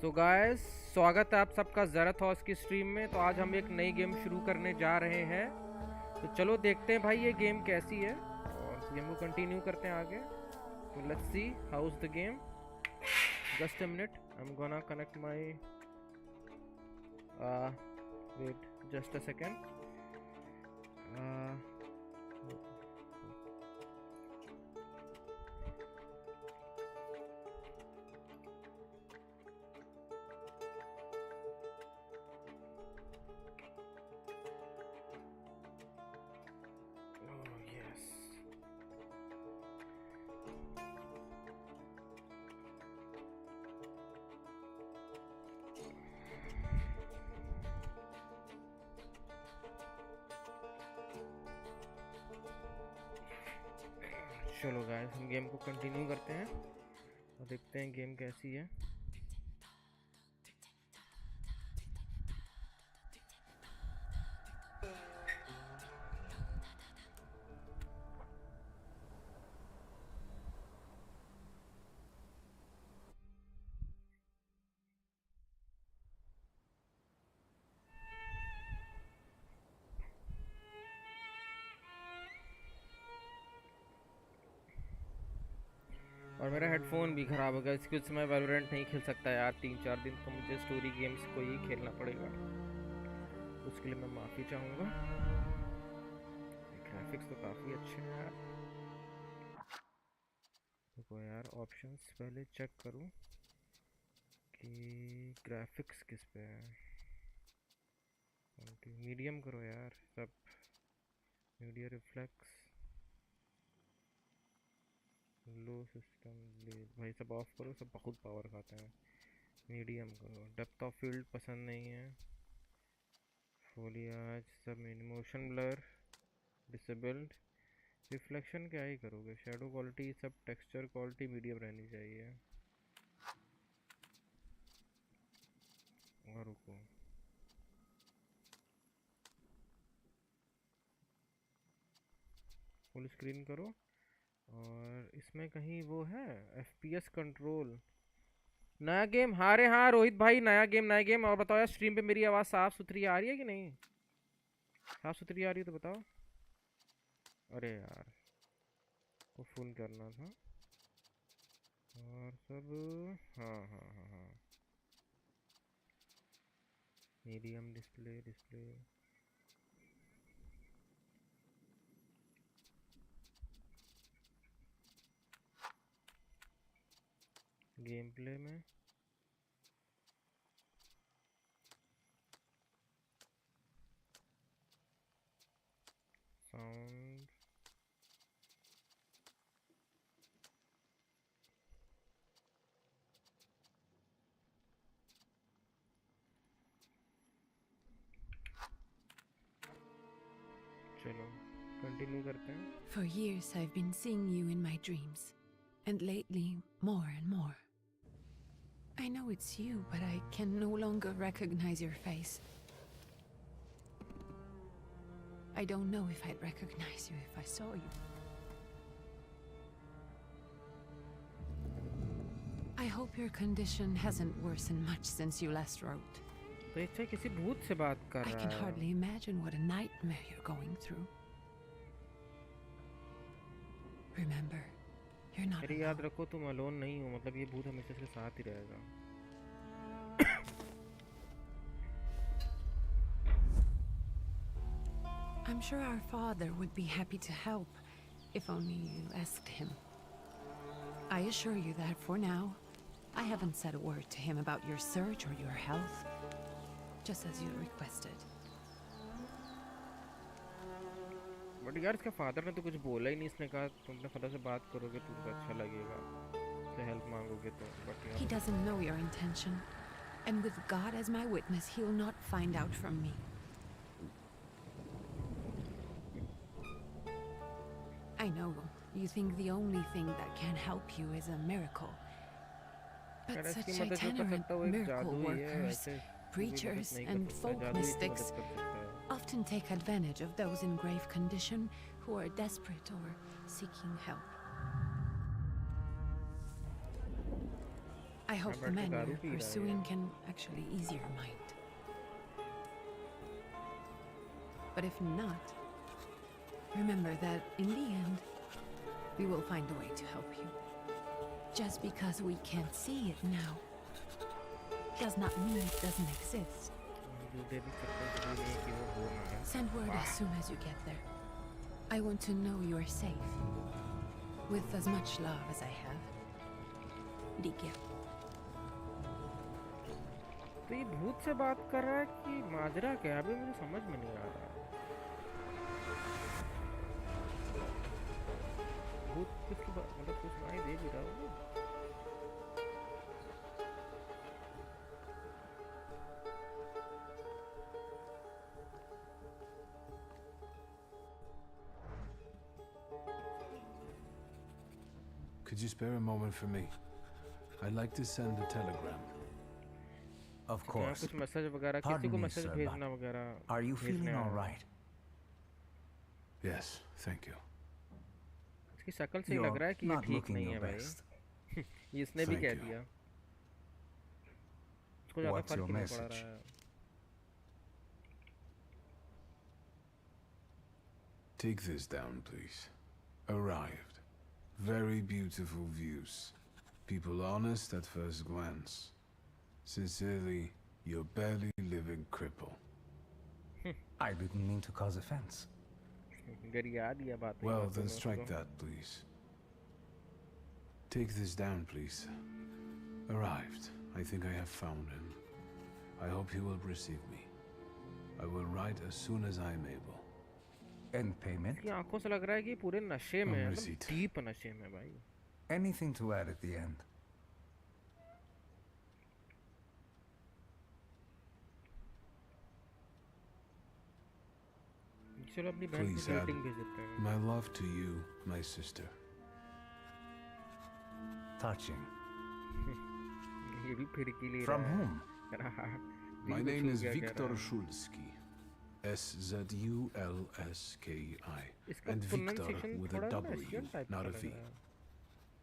तो गाइस, स्वागत है आप सबका ज़ाराथॉस की स्ट्रीम में। तो आज हम एक नई गेम शुरू करने जा रहे हैं। तो चलो देखते हैं भाई ये गेम कैसी है और इस गेम को कंटिन्यू करते हैं आगे। तो let's see how is the game. Just a minute, I am gonna connect my weight just a second. चलो गाइस, हम गेम को कंटिन्यू करते हैं और देखते हैं गेम कैसी है। और मेरा हेडफोन भी ख़राब हो गया, इसकी वजह से मैं वैलोरेंट नहीं खेल सकता यार 3-4 दिन। तो मुझे स्टोरी गेम्स को ही खेलना पड़ेगा, उसके लिए मैं माफ़ी चाहूँगा। ग्राफिक्स तो काफ़ी अच्छे हैं यार। देखो यार, ऑप्शंस पहले चेक करूँ कि ग्राफिक्स किस पे है। मीडियम करो यार सब, मीडिया रिफ्लेक्स, लो सिस्टम भाई सब ऑफ करो, सब बहुत पावर खाते हैं। मीडियम करो, डेप्थ ऑफ फील्ड पसंद नहीं है, फोलियाज सब, मोशन ब्लर डिसेबल्ड, रिफ्लेक्शन क्या ही करोगे, शेडो क्वालिटी सब, टेक्सचर क्वालिटी मीडियम रहनी चाहिए। और रुको, फुल स्क्रीन करो। और इसमें कहीं वो है FPS कंट्रोल, नया गेम। हाँ रे हाँ रोहित भाई, नया गेम नया गेम। और बताओ यार, स्ट्रीम पे मेरी आवाज़ साफ़ सुथरी आ रही है कि नहीं? साफ़ सुथरी आ रही है तो बताओ। अरे यार, को फुल करना था और सब। हाँ हाँ हाँ हाँ, medium display display. Game play में साउंड, चलो कंटिन्यू करते हैं। For years I've been seeing you in my dreams, and lately more and more. I know it's you, but I can no longer recognize your face. I don't know if I'd recognize you if I saw you. I hope your condition hasn't worsened much since you last wrote. तो इससे किसी भूत से बात कर I रहा can है। hardly imagine what a nightmare you're going through. Remember, you're not अरे याद alone. रखो, तुम अलोन नहीं हो, मतलब ये भूत हमेशा इसके साथ ही रहेगा। I'm sure our father would be happy to help, if only you asked him. I assure you that for now, I haven't said a word to him about your search or your health, just as you requested. But यार, इसका father ने तो कुछ बोला ही नहीं। इसने कहा तुम अपने फादर से बात करोगे तो तुमको अच्छा लगेगा, तो हेल्प मांगोगे तो। But He doesn't know your intention, and with God as my witness, he'll not find out from me. I know you think the only thing that can help you is a miracle. But such itinerant miracle workers, preachers, and folk mystics often take advantage of those in grave condition who are desperate or seeking help. I hope the man you're pursuing can actually ease your mind. But if not, remember that in the end, we will find a way to help you. Just because we can't see it now does not mean it doesn't exist. Send word as soon as you get there. I want to know you're safe. With as much love as I have. Dikya. तो ये भूत से बात कर रहा है कि माजरा क्या है? अभी मुझे समझ में नहीं आ रहा। भूत किसकी बात, मतलब कुछ सुनाई दे भी रहा हो? Could you spare a moment for me? I'd like to send a telegram. Of course. कुछ मैसेज वगैरह, किसी को मैसेज भेजना वगैरह. Are you feeling all right? Yes, thank you. इसकी शक्ल से लग रहा है कि ये ठीक नहीं है भाई. इसने भी कह दिया. उसको ज़्यादा फर्क नहीं पड़ रहा है. Take this down, please. Arrived. Very beautiful views. People honest at first glance. Sincerely, your barely living cripple. I didn't mean to cause offense. Well, then strike that, please. Take this down, please. Arrived. I think I have found him. I hope he will receive me. I will write as soon as I am able. And payment? इसकी आंखों से लग रहा है कि पूरे नशे में है, डीप नशे में भाई. Anything to add at the end? चलो अपनी बहन की रेटिंग भेज देते हैं. My love to you, my sister. Touching. ये भी फिरकी ले From रहा है. whom? My name is Wiktor Szulski. S-Z-U-L-S-K-I. And Wiktor with a W, not a V.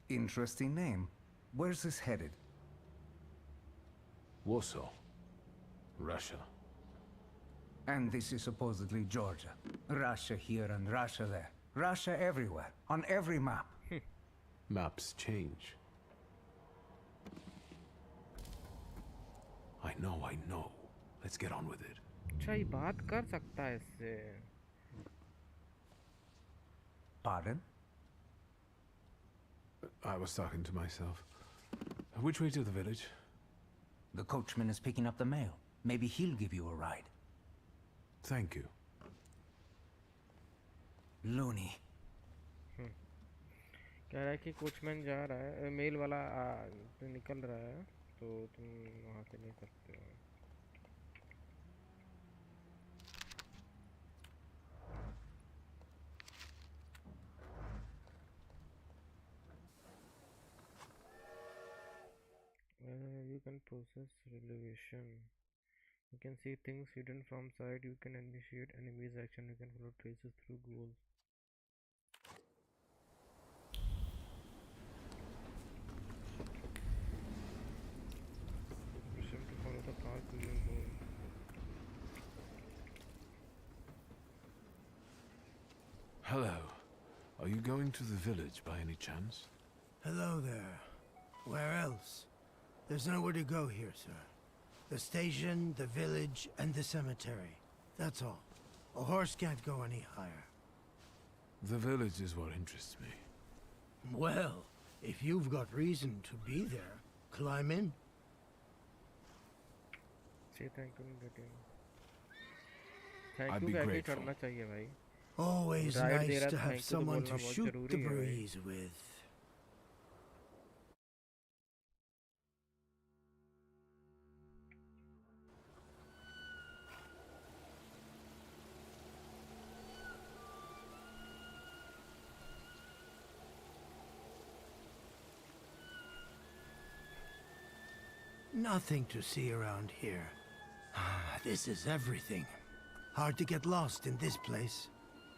Interesting name. Where's this headed? Warsaw, Russia. And this is supposedly Georgia. Russia here and Russia there. Russia everywhere, on every map. Maps change. I know. Let's get on with it. अच्छा ये बात कर सकता है इससे. Pardon? I was talking to myself. Which way to the village? The coachman is picking up the mail. Maybe he'll give you a ride. Thank you. Loony. कह रहा है कि कोचमैन जा रहा है, मेल वाला निकल रहा है, तो तुम वहाँ से ले सकते हो. You can process relevation. You can see things hidden from sight. You can initiate enemies action. You can follow traces through goals. Mission to follow the path to your goal. Hello. Are you going to the village by any chance? Hello there. Where else? There's nowhere to go here, sir. The station, the village, and the cemetery. That's all. A horse can't go any higher. The village is what interests me. Well, if you've got reason to be there, climb in. I'd be grateful. Always nice to have someone to shoot the breeze with. Nothing to see around here. This is everything. Hard to get lost in this place.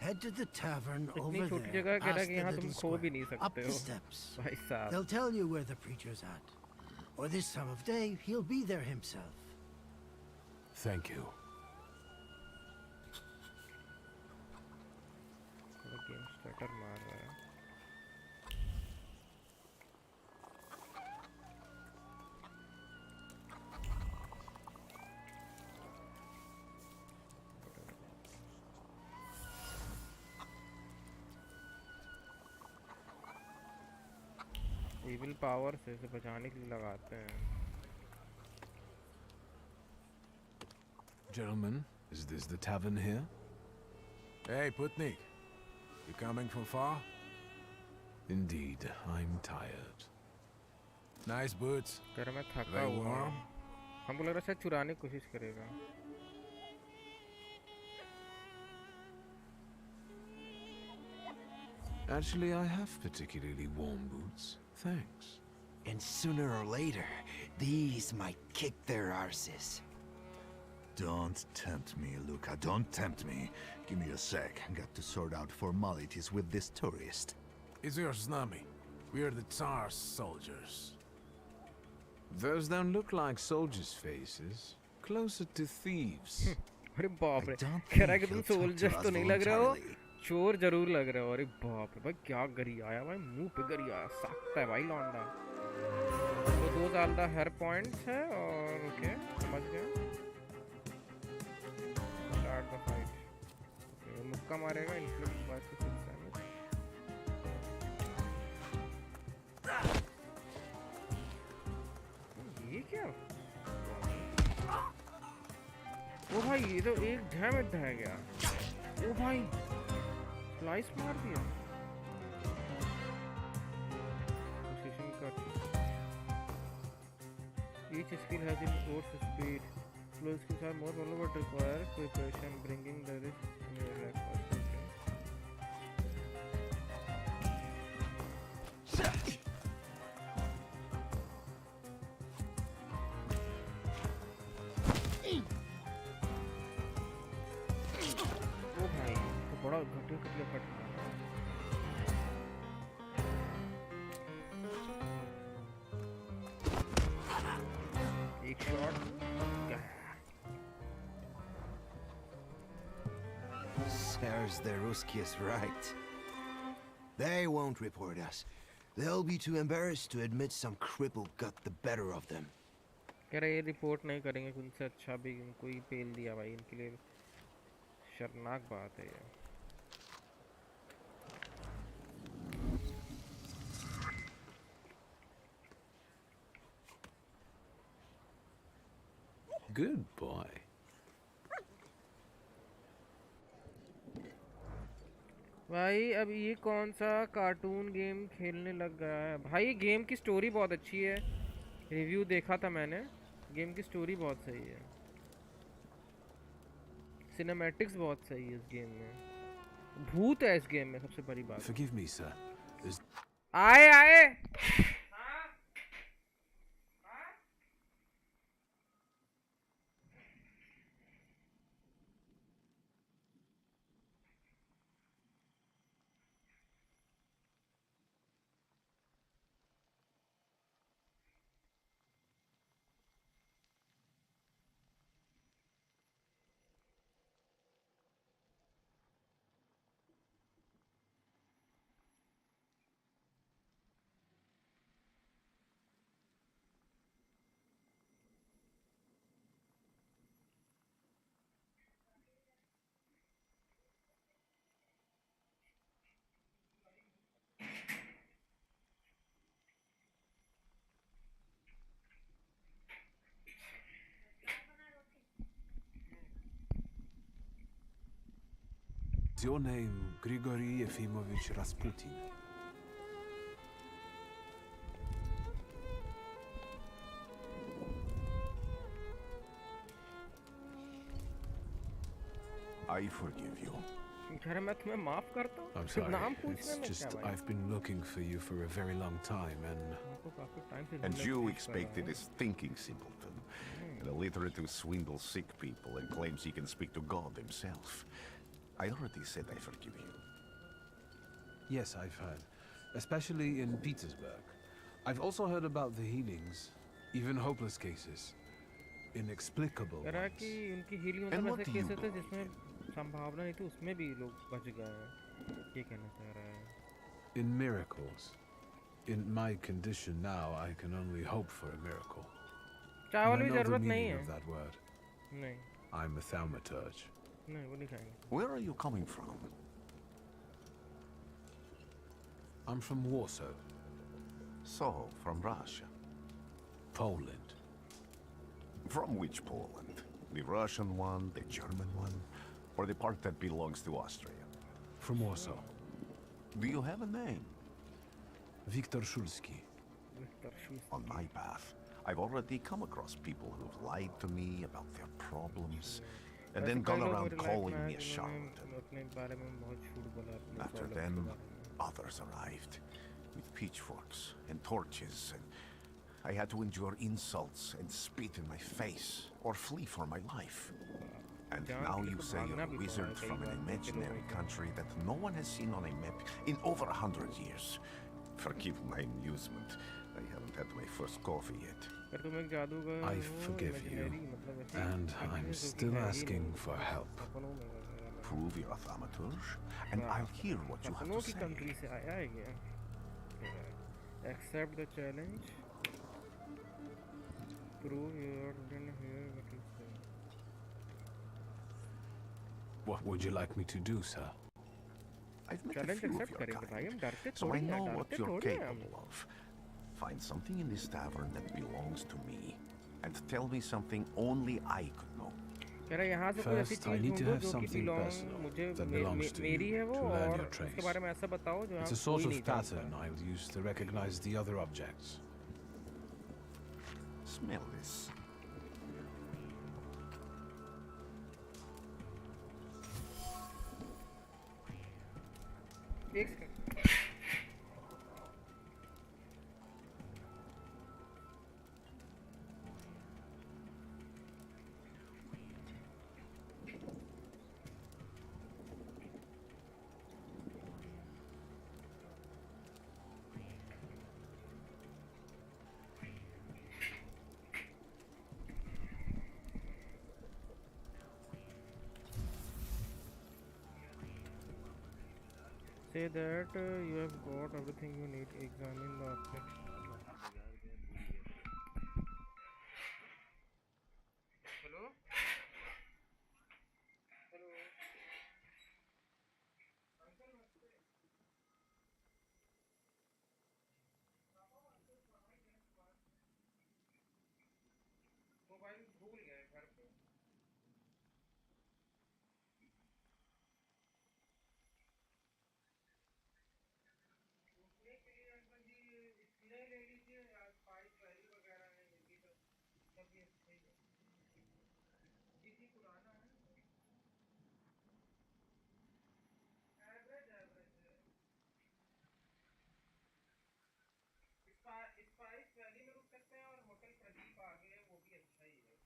Head to the tavern over there, past the little square, up the steps. They'll tell you where the preacher's at. or this time of day, he'll be there himself. Thank you. Game starter मार रहा है. Evil power से इसे बचाने के लिए लगाते हैं. Gentlemen, is this the tavern here? Hey, Putnik. You coming from far? Indeed, I'm tired. Nice boots. कर मैं थका They हुआ हूँ. warm? हमको लग रहा है शायद चुराने की कोशिश करेगा. Actually, I have particularly warm boots. Thanks. And sooner or later, these might kick their arses. Don't tempt me, Luca. Don't tempt me. Give me a sec. Got to sort out formalities with this tourist. It's your snummy. We are the Tsar's soldiers. Those don't look like soldiers' faces. Closer to thieves. अरे बाप रे. I don't कह रहा है कि think तुम he'll talk to soldiers us तो नहीं लग रहे हो. voluntarily. चोर जरूर लग रहे हो. अरे बाप रे भाई क्या गरी आया भाई. मुंह पे गरी आया. सकता है भाई लौंडा. तो 2 ज़्यादा हेयर पॉइंट्स है और ओके समझ गया. Start the fight. ओके मुक्का मारेगा. Inflict 5 to 6 damage. ये क्या? ओ भाई ये तो एक डैमेज ढह गया. ओ भाई स्लाइस मार दिया. Position cut. Each skill has its own speed. Slow skills are more vulnerable but require preparation, bringing the risk in your life. ओ भाई तो बड़ा घटिया घटिया कट रहा है. एक shot. Serves the Ruskies right. They won't report us. They'll be too embarrassed to admit some cripple got the better of them. कह रहे ये रिपोर्ट नहीं करेंगे. उनसे अच्छा भी इनको ही पेल दिया भाई. इनके लिए शर्मनाक बात है ये. Good boy. भाई अब ये कौन सा कार्टून गेम खेलने लग गया है भाई. गेम की स्टोरी बहुत अच्छी है. रिव्यू देखा था मैंने. गेम की स्टोरी बहुत सही है. सिनेमैटिक्स बहुत सही है इस गेम में. भूत है इस गेम में सबसे बड़ी बात. Forgive me, sir. आए आए. Is your name Grigory Yefimovich Rasputin? I forgive you. कह रहा मैं तुम्हें माफ करता हूँ. I'm सिर्फ sorry. नाम पूछने It's में क्या just भाई. I've been looking for you for a very long time, and हमको काफी टाइम से And ढूंढने you की कोशिश कर expected रहा हूँ. this thinking simpleton, an illiterate who swindles sick people and claims he can speak to God himself. I already said I forgive you. yes, I've heard, especially in Petersburg. I've also heard about the healings. Even hopeless cases. Inexplicable करा कि ones. उनकी healing And मतलब what ऐसे do you case थे know? जिसमें संभावना नहीं थी उसमें भी लोग बच गए हैं ये कहना चाह रहा है In miracles. In my condition now, I can only hope for a miracle. And चावल I भी know the जरूरत नहीं meaning है of that word. नहीं I'm a thaumaturge. नहीं वो नहीं खाएंगे Where are you coming from? I'm from Warsaw, So, from Russia. Poland. From which Poland? The Russian one, the German one, or the part that belongs to Austria? From Warsaw. Do you have a name? Wiktor Szulski. Wiktor Szulski. On my path, I've already come across people who've lied to me about their problems, and ऐसे then कई gone लोग around मेरे life calling में me आए a जिन्होंने charlatan. अपने बारे में बहुत झूठ बोला अपने After problems them, के बारे में others arrived with pitchforks and torches, and I had to endure insults and spit in my face or flee for my life. And now you say you're a wizard from an imaginary country that no one has seen on a map in over 100 years. Forgive my amusement. I haven't had my first coffee yet. अगर तुम एक जादूगर I हो, forgive you, imaginary, मतलब ऐसे and चीजें I'm जो कि still है ही asking नहीं, for help. सपनों में वगैरह में। Prove you're a thaumaturge, and I'll hear what you have सपनों to की say. कंट्री से आया है क्या accept the challenge prove your didn't hear what you say What would you like me to do, sir? I've met a challenge few of accept your करेंगे भाई हम kind, डरते so I थोड़ी हैं know what डरते you're थोड़ी हैं हम capable of. Find something in this tavern that belongs to me, and tell me something only I could know. कह रहा है यहाँ से कोई ऐसी First, I चीज need to ढूंढो have जो कि something belong personal मुझे that belongs to मेरी you है वो to learn और your उसके trade. बारे में ऐसा बताओ जो It's यहाँ a sort कोई of नहीं जानता pattern I'll use to recognize the other objects. Smell this. एक second say that you have got everything you need examine the object hello hello mobile भूल गए घर पे उसने के लिए अंकल जी इसने ले लीजिए आज पाइप वैली वगैरह है ये भी सब ये सही है जी पुराना है एवरेज एवरेज है स्पाइस वैली में रुक सकते हैं और होटल प्रदीप आगे है वो भी अच्छा ही है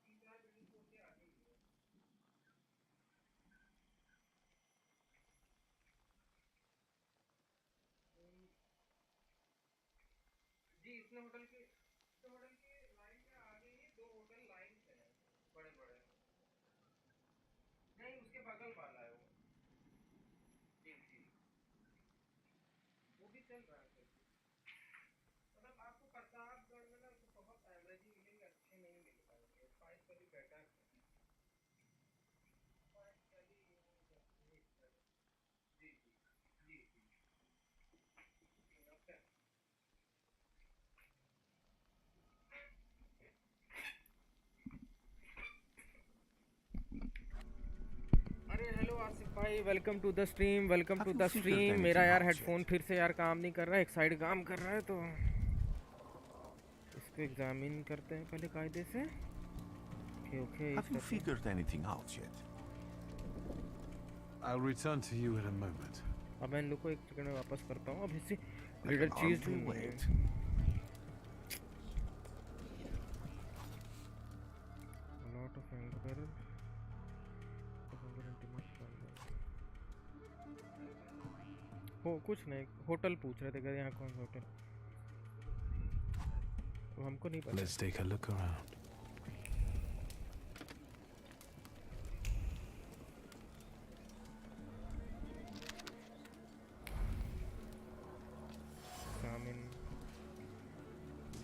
तीसरा बिल्डिंग को के आगे ही है जी इसने होटल के लाइन के आगे ही दो होटल लाइन से हैं बड़े बड़े नहीं उसके बगल वाला है वो जी जी वो भी चल रहा है सर मतलब आपको प्रतापगढ़ में ना तो बहुत एवरेज ही मिलेंगे अच्छे नहीं मिल पाएंगे स्पाइस वाली बेटर है स्पाइस वाली जी जी जी जी ओके अरे हेलो आसिफ भाई welcome to the stream welcome to the stream मेरा यार हेडफोन फिर से यार काम नहीं कर रहा है एक साइड काम कर रहा है तो इसको एग्जामिन करते हैं पहले कायदे से okay okay Have you figured anything out yet? I'll return to you in a moment. अब मैं इन लोग को एक सेकंड में वापस करता हूँ अब इससे Like लीडर an चीज arm can wait. Lot of anchor कुछ नहीं, होटल पूछ रहे थे कि यहाँ कौन सा होटल, हमको नहीं पता। Let's take a look around. Examine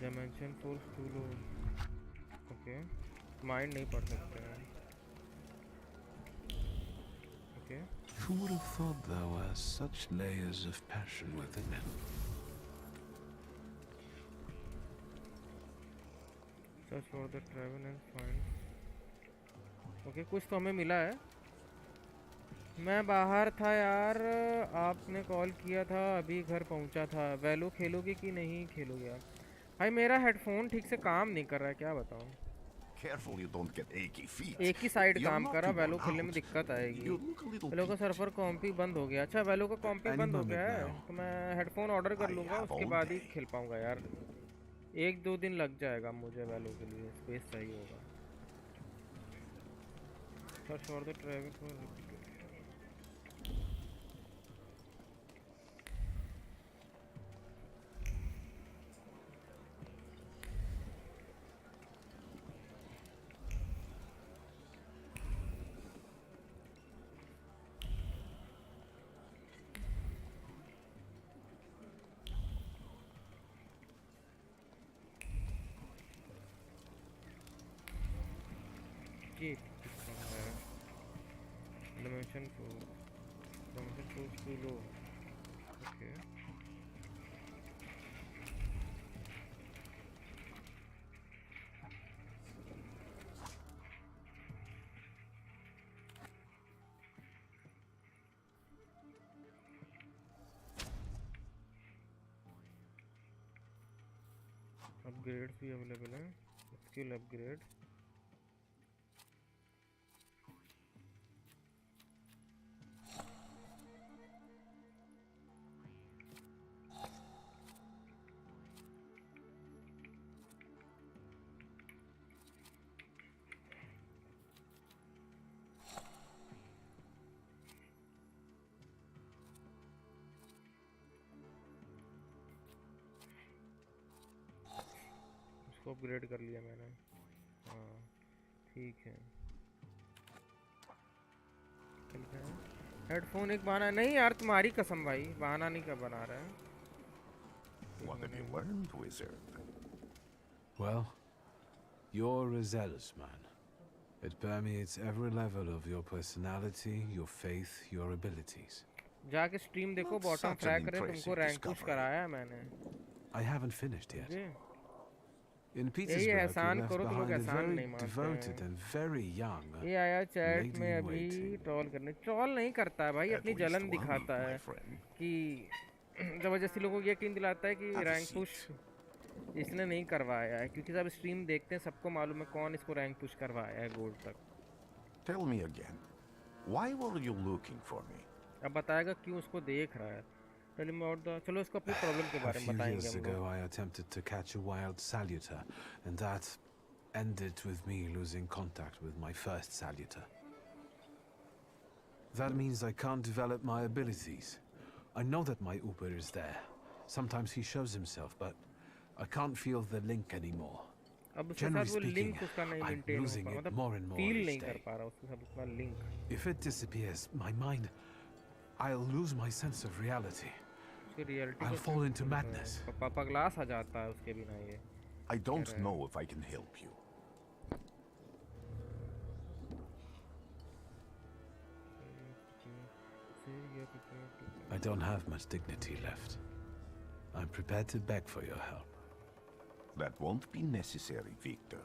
dimension force too low. Okay. Mind नहीं पढ़ सकते हैं। Okay. Who would have thought there were such layers of passion within him? Search for the travel and find. Okay, कुछ तो हमें मिला है। मैं बाहर था यार, आपने कॉल किया था, अभी घर पहुंचा था। वैलो खेलोगे कि नहीं खेलोगे आप? भाई मेरा हेडफोन ठीक से काम नहीं कर रहा है, क्या बताऊं। Careful you don't get achy feet. एक ही साइड You're काम not कर रहा, too वैलो worn खेलने में out. दिक्कत आएगी। You look a little वैलो का सर्वर peaked. कॉम्पी बंद हो गया। अच्छा वैलो का कॉम्पी Any बंद हो moment गया है, now. तो मैं हेडफोन ऑर्डर कर I लूँगा, have उसके all बाद ही day. खेल पाऊँगा यार। 1-2 दिन लग जाएगा मुझे, वैलो के लिए स्पेस चाहिए होगा। Search for the travel for dimension force too low. Okay. Upgrades भी अवेलेबल हैं, स्किल अपग्रेड। इसको अपग्रेड कर लिया मैंने। हाँ ठीक है। हेडफोन एक बहाना नहीं यार, तुम्हारी कसम भाई, बहाना नहीं का बना रहा है। What have you learned, wizard? Well, you're a zealous man. It permeates every level of your personality, your faith, your abilities. जाके स्ट्रीम देखो, Not bottom such an frag करे, तुमको impressive रैंक पुश discovery. कराया है मैंने। I haven't finished yet. Ji In यही Petersburg, you एहसान left करो तो लोग behind a एहसान very नहीं मानते devoted हैं। and very young ये आया चैट lady में in अभी waiting. ट्रोल करने। ट्रोल नहीं करता है भाई, At अपनी least जलन one, दिखाता my है friend. कि जबरदस्ती लोगों को यकीन दिलाता है कि Have a rank push seat. इसने नहीं करवाया है, क्योंकि सब स्ट्रीम देखते हैं, सबको मालूम है कौन इसको रैंक पुश करवाया है गोल्ड तक। Tell me again. Why were you looking for me? अब बताएगा क्यों उसको देख रहा है। Tell him about the चलो इसको अपनी प्रॉब्लम के A बारे में few बताएंगे years हम ago, लोग। I attempted to catch a wild saluter, and that ended with me losing contact with my first saluter. That means I can't develop my abilities. I know that my Uber is there. Sometimes he shows himself, but I can't feel the link anymore. अब उसके Generally साथ वो speaking, link उसका नहीं I'm maintain हो losing पा, it मतलब more and more feel each नहीं कर day. पा रहा उसके साथ उतना link. If it disappears, my mind, I'll lose my sense of reality. उसकी reality I'll fall into madness. पापा ग्लास आ जाता है उसके बिना ये। I don't know if I can help you. I don't have much dignity left. I'm prepared to beg for your help. That won't be necessary, Victor.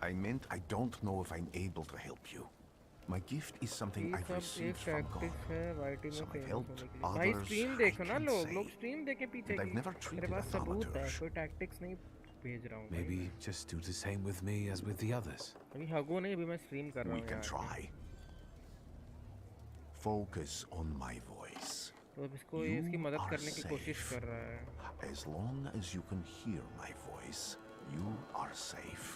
I meant I don't know if I'm able to help you. My gift is something ये I've सब एक received from God. Tactics है YT में Some I've famous helped, होने के लिए। भाई others stream I देखो ना, can't लोग say. लोग स्ट्रीम देखे पीछे And I've की। never मेरे treated a पास सबूत है, thaumaturge. कोई टैक्टिक्स नहीं भेज रहा हूँ। Maybe just do the same with me as with the others. अभी हगो नहीं, अभी मैं स्ट्रीम कर रहा We हूँ can यहाँ। try. Focus on my voice. तो अब इसको ये इसकी You मदद are करने की कोशिश safe. कर रहा है। As long as you can hear my voice, you are safe.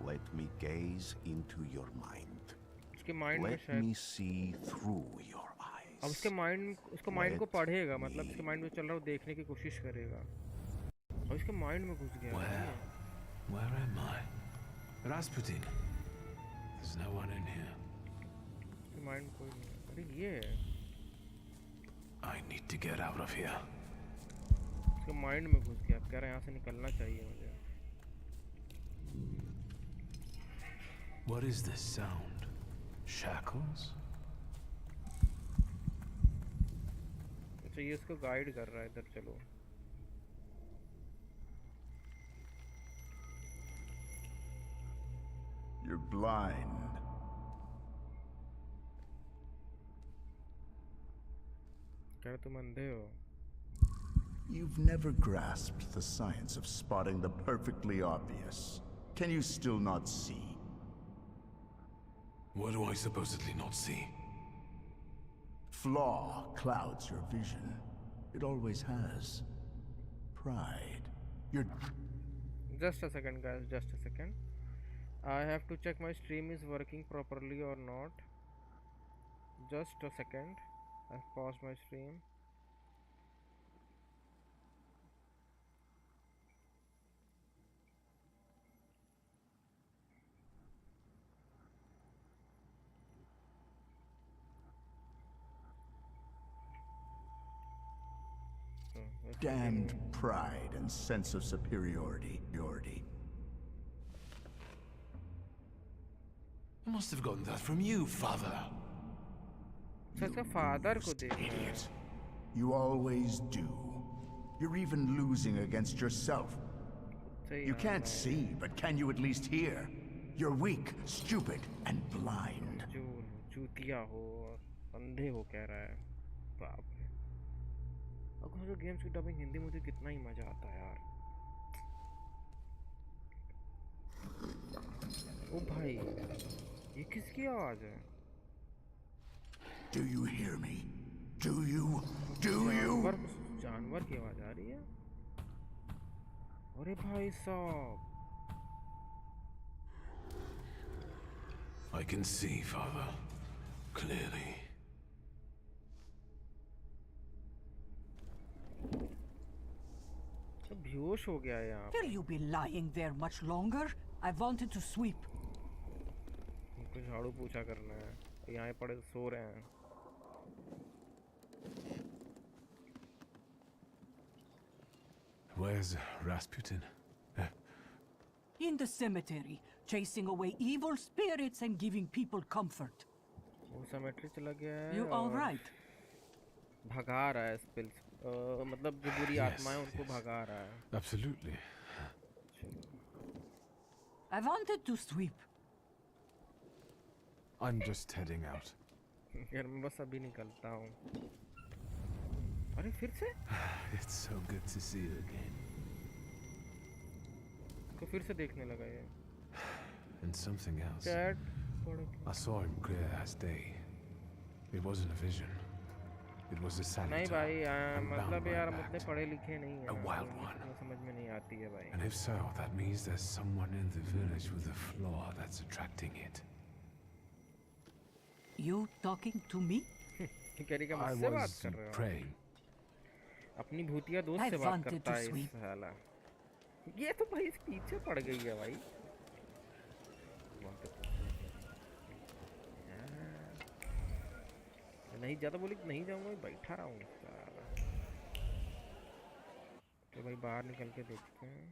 Let me gaze into your mind. इसके माइंड में Let शायद me see through your eyes. अब उसके माइंड को पढ़ेगा, मतलब इसके माइंड में चल रहा है, देखने की कोशिश करेगा और इसके माइंड में घुस गया। Where am I? Rasputin. There's no one in here. इसके माइंड कोई नहीं है। अरे ये है। I need to get out of here. इसके माइंड में घुस गया। अब कह रहा है यहाँ से निकलना चाहिए मुझे। What is this sound? Shackles? अच्छा ये इसको गाइड कर रहा है, इधर चलो। You're blind. क्या तुम अंधे हो? You've never grasped the science of spotting the perfectly obvious. Can you still not see? What do I supposedly not see? Flaw clouds your vision. It always has. Pride. You're... Just a second, guys. Just a second. I have to check my stream is working properly or not. Just a second. I've paused my stream. Damned pride and sense of superiority. I must have gotten that from you, father. इसका father को Idiot. You always do. You're even losing against yourself. You can't see, but can you at least hear? You're weak, stupid, and blind. चूतिया हो और अंधे हो कह रहा है। बाप रे। अगर जो गेम्स की डबिंग हिंदी मुझे कितना ही मजा आता है यार। ओ भाई, ये किसकी आवाज है? Do you hear me? Do you? जानवर की आवाज आ रही है? अरे भाई साहब। I can see, father. Clearly. सब बेहोश हो गया है यहाँ। Will you be lying there much longer? I wanted to sweep. कुछ झाड़ू पोछा करना है। यहाँ पड़े सो रहे हैं। Where's Rasputin? In the cemetery, chasing away evil spirits and giving people comfort. वो cemetery चला गया है। You all right? भगा रहा है spirits, मतलब जो बुरी आत्माएं उनको भगा रहा है। Absolutely. I wanted to sweep. I'm just heading out. यार मैं बस अभी निकलता हूँ। अरे फिर से? It's so good to see you again. को फिर से देखने लगा ये। And something else. Dad, I saw him clear as day. It wasn't a vision. It was a salutator. नहीं भाई, मतलब यार हम उतने पढ़े लिखे नहीं हैं। A wild one. समझ में नहीं आती है भाई। And if so, that means there's someone in the village with a flaw that's attracting it. You talking to me? I was praying. अपनी भूतिया दोस्त से बात करता है इस साला। ये तो भाई इस पीछे पड़ गई है भाई। नहीं ज़्यादा बोली नहीं जाऊँगा, बैठा रहा हूँ साला। तो भाई बाहर निकल के देखते हैं।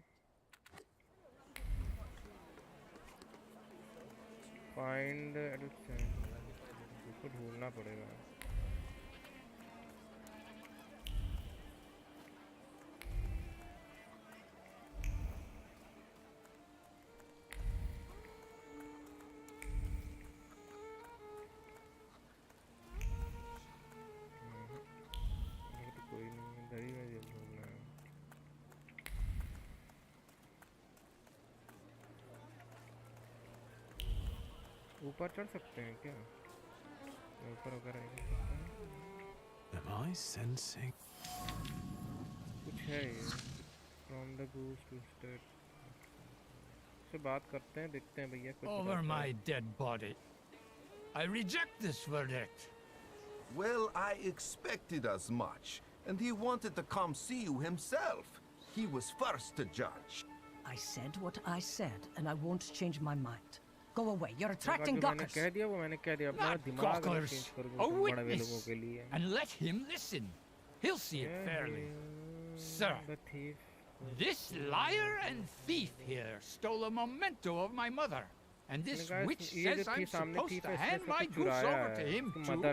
फाइंड इसको ढूंढना पड़ेगा। ऊपर चढ़ सकते हैं क्या? ऊपर वगैरह नहीं चढ़ सकते हैं? Am I sensing? कुछ है ये। From the goose to state. से बात करते हैं, देखते हैं भैया कुछ। Over my dead body. I reject this verdict. Well, I expected as much. And he wanted to come see you himself. He was first to judge. I said what I said, and I won't change my mind. Go away. You're attracting gawkers. Not gawkers. A witness. And let him listen. He'll see it fairly. Sir, this liar and thief here stole a memento of my mother. And this witch says I'm supposed to hand my goose over to him too.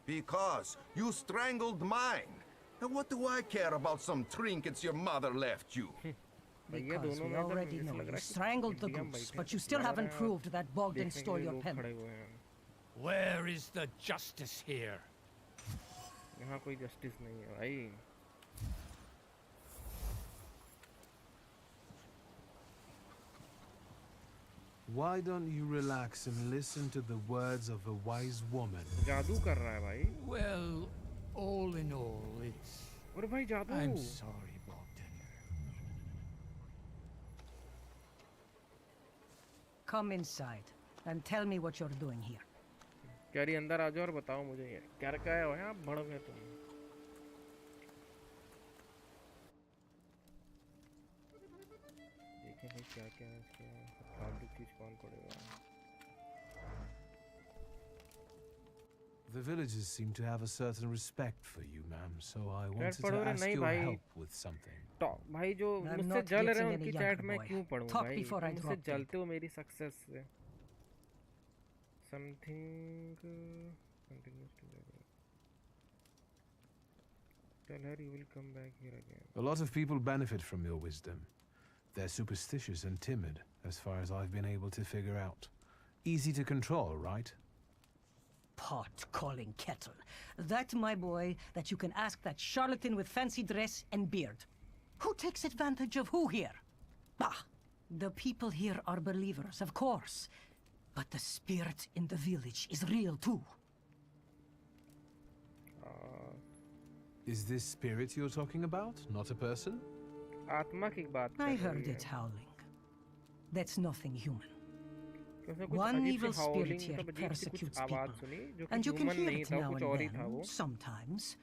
Because you strangled mine. And what do I care about some trinkets your mother left you? Because we already know you strangled the goose, but you still haven't proved that Bogdan stole your pen. Where is the justice here? यहाँ कोई justice नहीं है भाई. Why don't you relax and listen to the words of a wise woman? जादू कर रहा है भाई. Well, all in all, it's... अरे भाई जादू. I'm sorry, Bogdan. Come inside and tell me what you're doing here. Carry अंदर आ जाओ और बताओ मुझे ये क्या रखा है यहाँ बड़ गए तुम. देखें भाई क्या क्या है इसके फालतू चीज कौन पड़ेगा. The villagers seem to have a certain respect for you, ma'am, so I wanted to पढ़ो रे ask नहीं your भाई. help with something. तो भाई जो I'm मुझसे not जल रहे getting हैं any उनकी younger, चैट में boy. क्यों पढ़ूं Talk भाई. before I मुझसे drop dead. जलते हो मेरी सक्सेस से. Something continues to happen. Tell her you will come back here again. A lot of people benefit from your wisdom. They're superstitious and timid, as far as I've been able to figure out. Easy to control, right? Pot calling kettle. That, my boy, that you can ask that charlatan with fancy dress and beard. Who takes advantage of who here? Bah! The people here are believers, of course. But the spirit in the village is real too. Is this spirit you're talking about, not a person? आत्मा की बात कर I रही heard है. it howling. That's nothing human. उसने कुछ One अजीब सी evil spirit howling, here मतलब अजीब सी कुछ persecutes आवाज people. सुनी जो कि And you can human hear नहीं it था, now कुछ and और ही था then, वो. sometimes.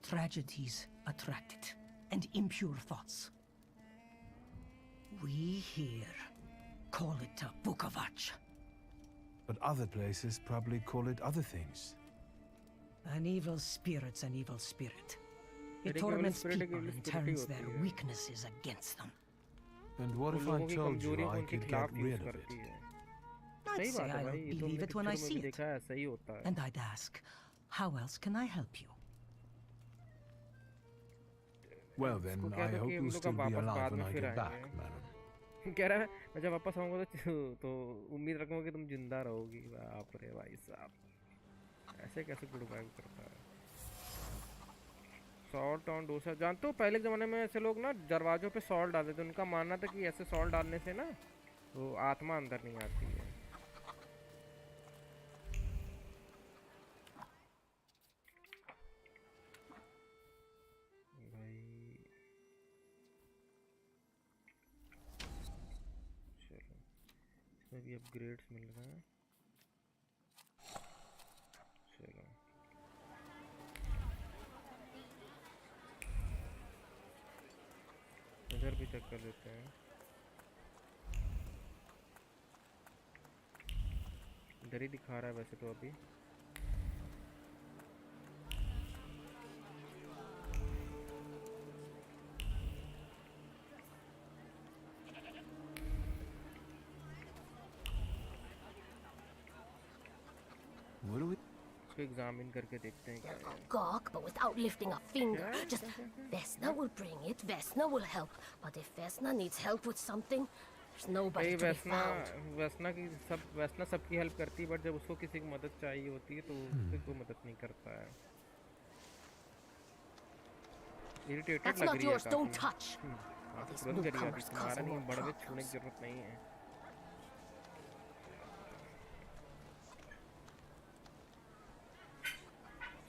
Tragedies attract it, and impure thoughts. We here call it a Bukovac. But other places probably call it other things. An evil spirit's an evil spirit. It एक evil torments spirit, एक people evil and spirit he turns होती their है. weaknesses against them. And what वो if I लोगों की told you कमजोरियों को I उनके could खिलाफ get यूज rid of करती it? है. I'd सही say बात है I'll भाई, ये तो believe हमने it when I पिक्चरों में see भी it. देखा है, ऐसा ही होता है. And I'd ask, how else can I help you? Well then, इसको I कह दो hope कि हम you'll लोग still अब be वापस alive बाद when में I फिर get back, आएंगे. madam. कह रहा है मैं जब वापस आऊंगा तो उम्मीद रखूंगा कि तुम जिंदा रहोगी. बाप रे भाई साहब, ऐसे कैसे गुड बाय करता है. Salt on dosa. जानते हो पहले ज़माने में ऐसे लोग ना दरवाज़ों पे सॉल्ट डालते थे. उनका मानना था कि ऐसे सॉल्ट डालने से ना वो आत्मा अंदर नहीं आती है. भाई चलो इसमें भी अपग्रेड्स मिल रहे हैं. चलो इधर भी चेक कर लेते हैं. इधर ही दिखा रहा है वैसे तो अभी. What do we... इसको एग्जामिन करके देखते हैं क्या है. Gawk, but without lifting a finger. Just Vesna will bring it. Vesna will help. But if Vesna needs help with something, there's nobody to be found. वैसना सबकी हेल्प करती है, but जब उसको किसी की मदद चाहिए होती है तो उससे कोई मदद नहीं करता है. इरिटेटेड That's लग not रही है yours. काफी. Don't touch. हाँ, These तुरंत करिए. newcomers तुम्हारा causing नहीं more बड़े में छूने problems. की जरूरत नहीं है.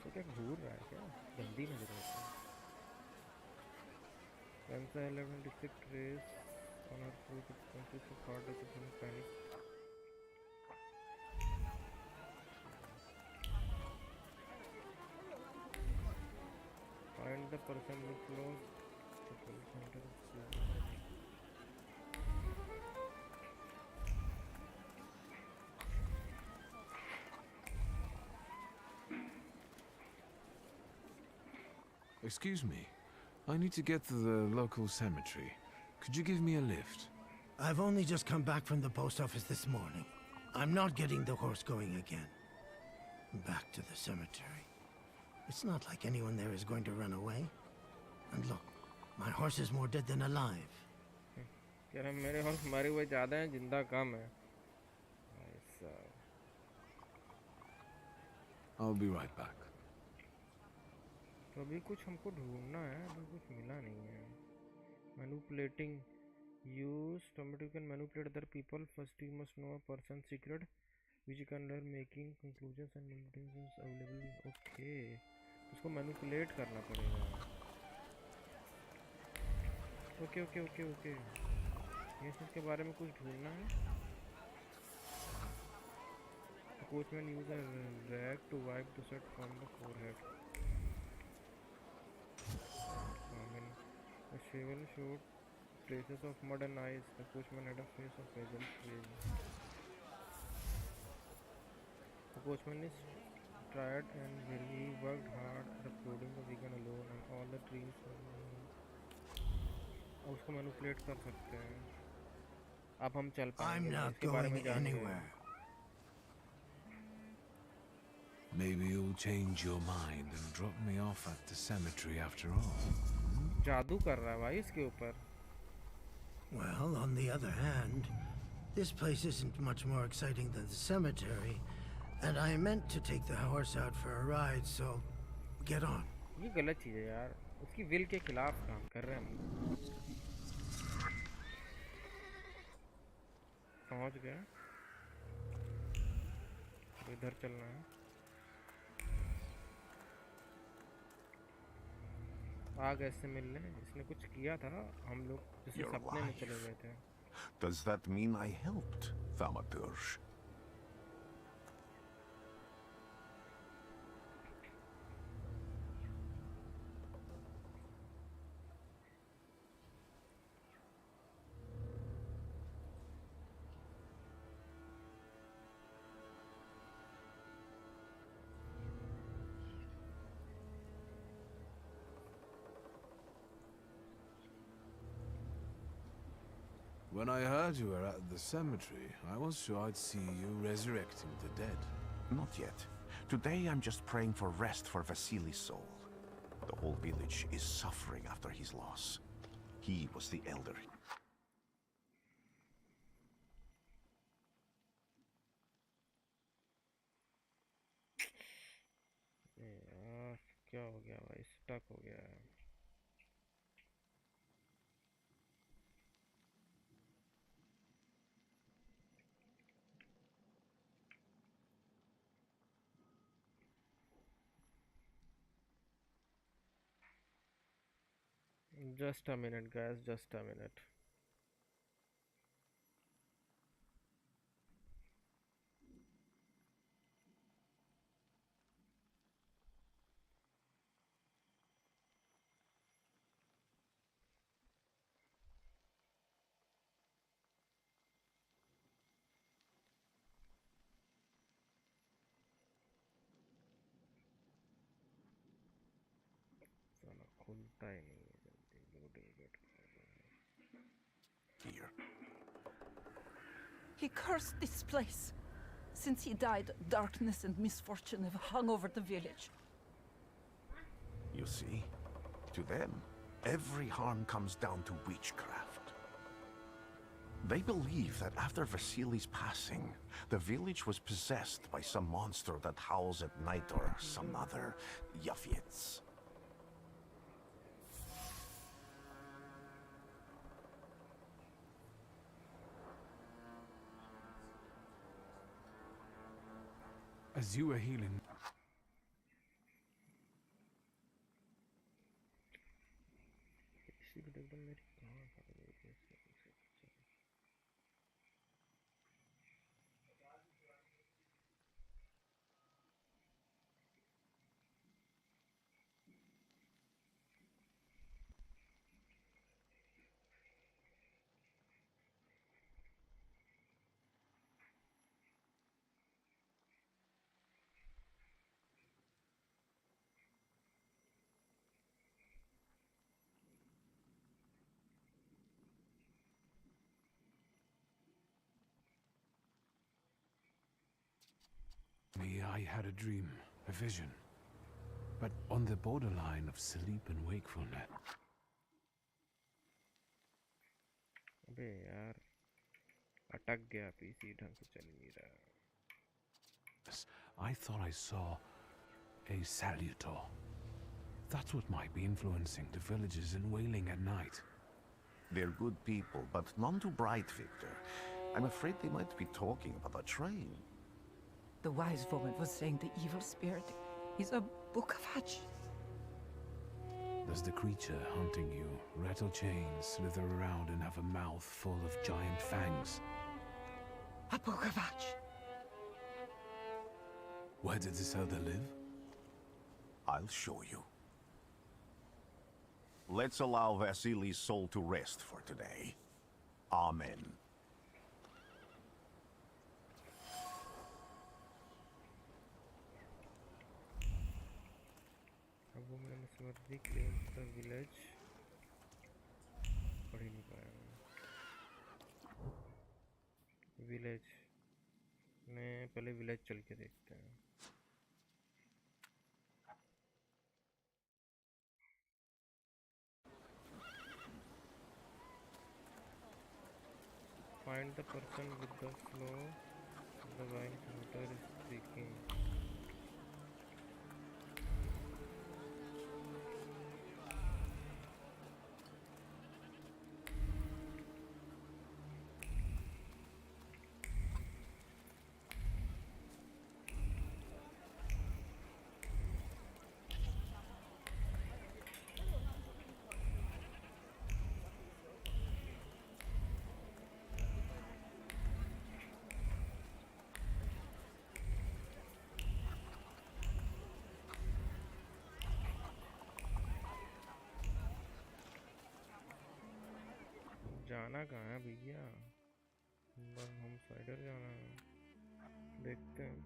तो क्या घूर रहा है क्या? गंदी नजर आती है. Kansa 11 district race on her foot expenses of hard discipline panic. the person will close the center. Excuse me. I need to get to the local cemetery. Could you give me a lift? I've only just come back from the post office this morning. I'm not getting the horse going again. Back to the cemetery. It's not like anyone there is going to run away. And look, my horse is more dead than alive. मेरे horse मरे हुए ज़्यादा हैं, जिंदा कम है. I'll be right back. तो अभी कुछ हमको ढूंढना है, अभी कुछ मिला नहीं है. Manipulating. Use Thaumaturge can manipulate other people. First you must know a person's secret, which you can learn making conclusions and conclusions available. Okay, उसको manipulate करना पड़ेगा. Okay. ये चीज़ के बारे में कुछ ढूंढना है. The coachman use a rag to wipe the sweat from the forehead. The shaven showed traces of mud and ice. The coachman had a face of peasant face. The coachman is tired and weary. He worked hard at uploading the vegan alone and all the trees अब उसको manipulate कर सकते हैं. अब हम चल पाएंगे इसके बारे में जानेंगे. Maybe you'll change your mind and drop me off at the cemetery after all. जादू कर रहा है भाई इसके ऊपर. Well, on the other hand, this place isn't much more exciting than the cemetery, and I meant to take the horse out for a ride, so get on. ये गलत चीज़ है यार. उसकी विल के खिलाफ काम कर रहे हैं हम. पहुंच गए. इधर चलना है. आ गए इससे मिलने. इसने कुछ किया था. हम लोग जिसे सपने में चले गए थे. Does that mean I helped, Thaumaturge? When I heard you were at the cemetery, I was sure I'd see you resurrecting the dead. Not yet. Today I'm just praying for rest for Vasily's soul. The whole village is suffering after his loss. He was the elder. क्या हो गया भाई? Stuck हो गया है. Just a minute, guys. Just a minute. साला खुलता ही नहीं है जल्दी. लोडिंग वेट कर रहा है. Here. He cursed this place. Since he died, darkness and misfortune have hung over the village. You see, to them, every harm comes down to witchcraft. They believe that after Vasily's passing, the village was possessed by some monster that howls at night or some other Yafiets. As you were healing... me I had a dream, a vision. But on the borderline of sleep and wakefulness. अबे यार अटक गया PC ढंग से चल नहीं रहा. I thought I saw a salutor. That's what might be influencing the villagers in Wailing at night. They're good people, but none too bright, Victor. I'm afraid they might be talking about a train. The wise woman was saying the evil spirit is a Bukavach. Does the creature hunting you rattle chains, slither around, and have a mouth full of giant fangs? A Bukavach. Where did this elder live? I'll show you. Let's allow Vasily's soul to rest for today. Amen. अब वो मैंने समृद्धि claims the village पढ़ ही नहीं पाया मैं. Village में पहले village चल के देखते हैं. Find the person with the flow the wine filter is speaking. जाना कहाँ है भैया? बस हम साइडर जाना है. देखते हैं.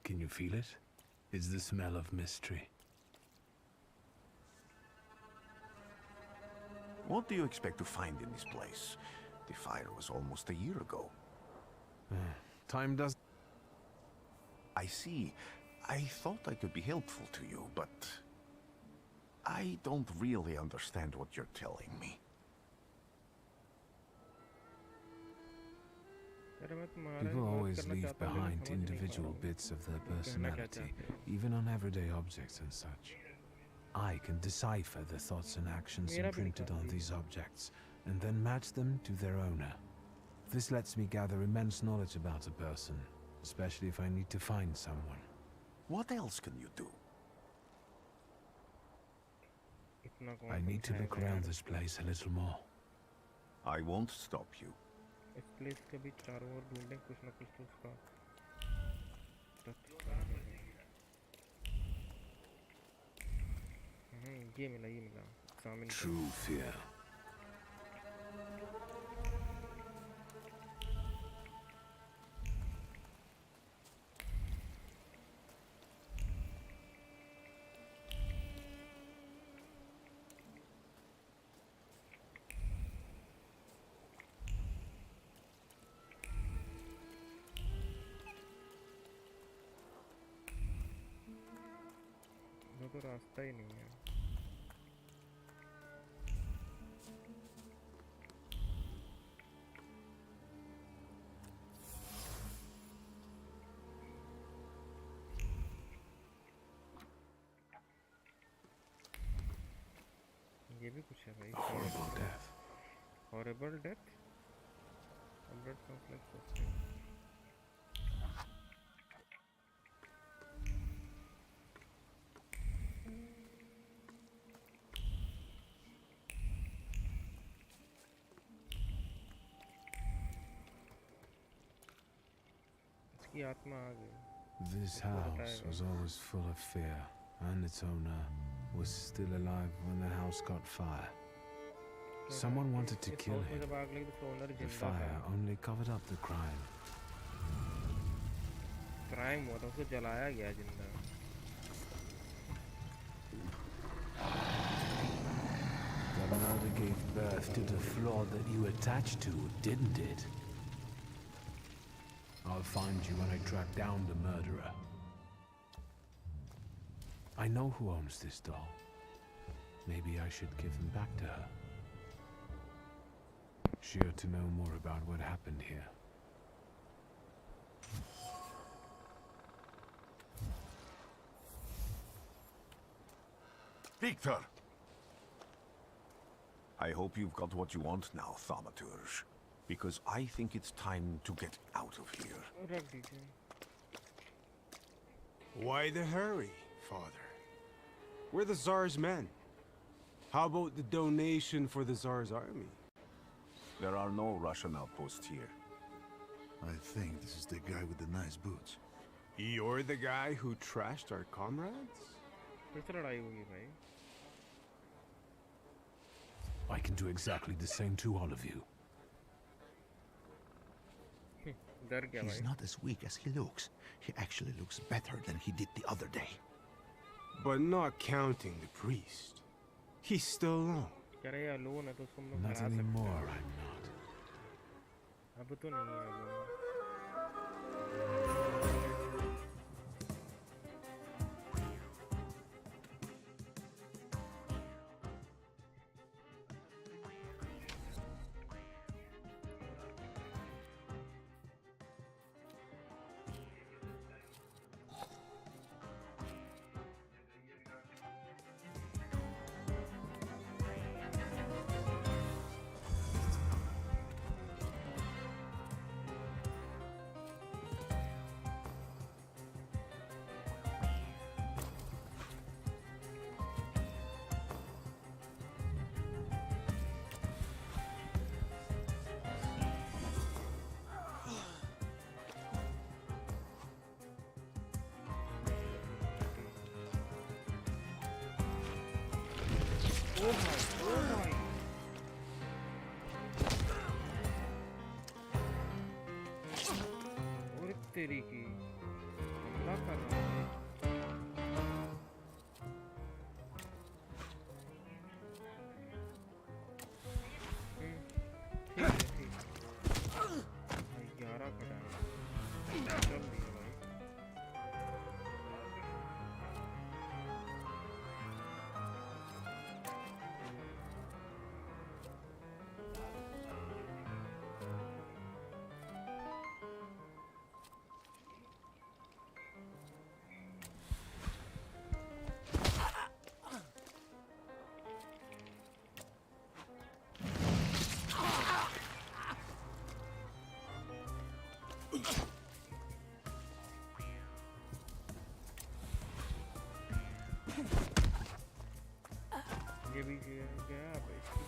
Can you feel it? It's the smell of mystery. What do you expect to find in this place? The fire was almost a year ago. Time does... I see. I thought I could be helpful to you, but... I don't really understand what you're telling me. People always leave behind individual bits of their personality, even on everyday objects and such. I can decipher the thoughts and actions imprinted on these objects, and then match them to their owner. This lets me gather immense knowledge about a person, especially if I need to find someone. What else can you do? I need to look around this place a little more. I won't stop you. इस place के भी चारों ओर ढूंढें कुछ ना कुछ तो उसका ये मिला True fear. तो रास्ता ही नहीं है. ये भी कुछ है भाई. Horrible death. Horrible death. Sounds like something. इसकी आत्मा आ गई. This house was always full of fear, and its owner was still alive when the house caught fire. Someone wanted to kill him. The fire only covered up the crime. Crime हुआ था, उसको जलाया गया जिंदा. The murder gave birth to the flaw that you attached to, didn't it? I'll find you when I track down the murderer. I know who owns this doll. Maybe I should give him back to her. She ought to know more about what happened here. Wiktor! I hope you've got what you want now, Thaumaturge. Because I think it's time to get out of here. Why the hurry, Father? We're the Tsar's men. How about the donation for the Tsar's army? There are no Russian outposts here. I think this is the guy with the nice boots. You're the guy who trashed our comrades? I can do exactly the same to all of you. He's not as weak as he looks. He actually looks better than he did the other day. But not counting the priest. He's still alone. Not anymore, I'm not. अब तो नहीं है वो. तेरी की हमला कर रहा है. भाई 11 का डैमेज चल दिया भाई. ये भी गया अब इसकी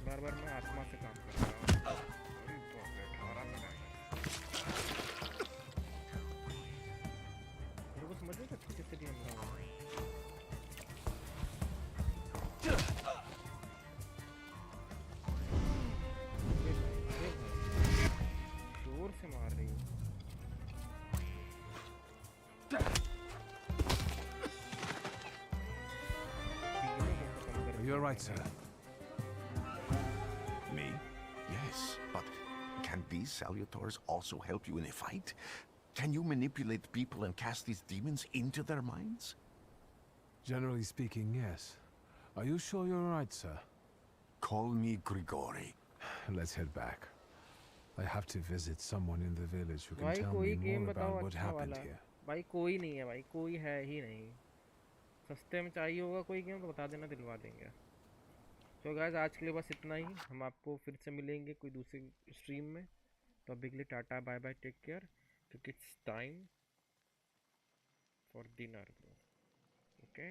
बार बार मैं आत्मा से काम कर रहा हूँ. अरे बाप रे 18 का डैमेज. मेरे को समझ नहीं सकती किससे भी हमला हुआ. से मार रही हूँ. You're right, sir. Me? Yes, but can these salutors also help you in a fight? Can you manipulate people and cast these demons into their minds? Generally speaking, yes. Are you sure you're right, sir? Call me Grigori. Let's head back. I have to visit someone in the village who can tell me more about what happened here. भाई कोई नहीं है भाई, कोई है ही नहीं. सस्ते में चाहिए होगा कोई गेम तो बता देना, दिलवा देंगे. तो गाइस आज के लिए बस इतना ही. हम आपको फिर से मिलेंगे कोई दूसरी स्ट्रीम में. तो अभी के लिए tata bye bye, take care, क्योंकि it's time for dinner. Okay.